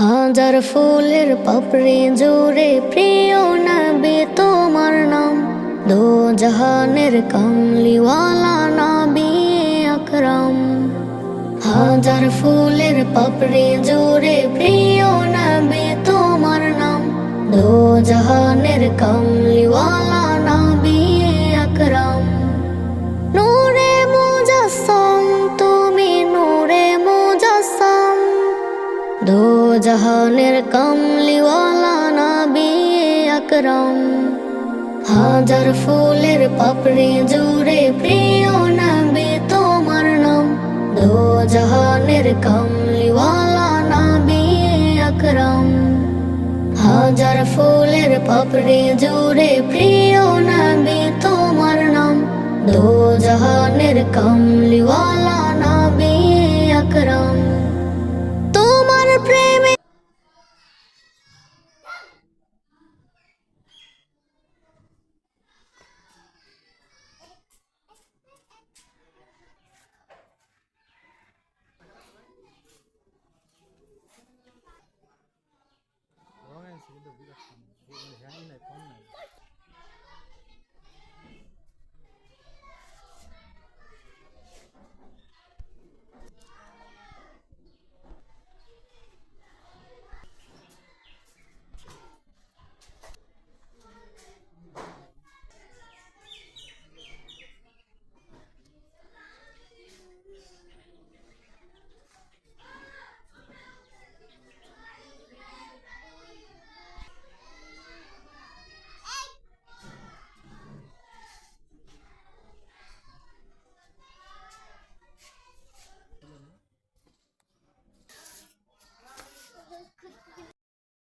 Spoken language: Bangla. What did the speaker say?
হাজার ফুলের পাপড়ি জুড়ে প্রিয় নবী তোমার নাম, দো জাহানের কামলিওয়ালা নবী আকরাম। হাজার ফুলের পাপড়ি জুড়ে প্রিয় নবী তোমার নাম, দো জাহানের কামলিওয়ালা নবী আকরাম। নূরে মুজাসসাম তুমি নূরে মুজাসসাম, দো জাহানের কামলিওয়ালা নবী আকরাম। হাজার ফুলের পাপড়ি জুড়ে প্রিয় নবী তোমার নাম, দো জাহানের কামলিওয়ালা নবী আকরাম। হাজার ফুলের পাপড়ি জুড়ে প্রিয় নবী তোমার নাম, দো জাহানের কামলিওয়ালা নবী আকরাম। তোমার প্রেমে রঙ আছে কিন্তু বিরাট সুন্দর। হ্যাঁ নাই কম নাই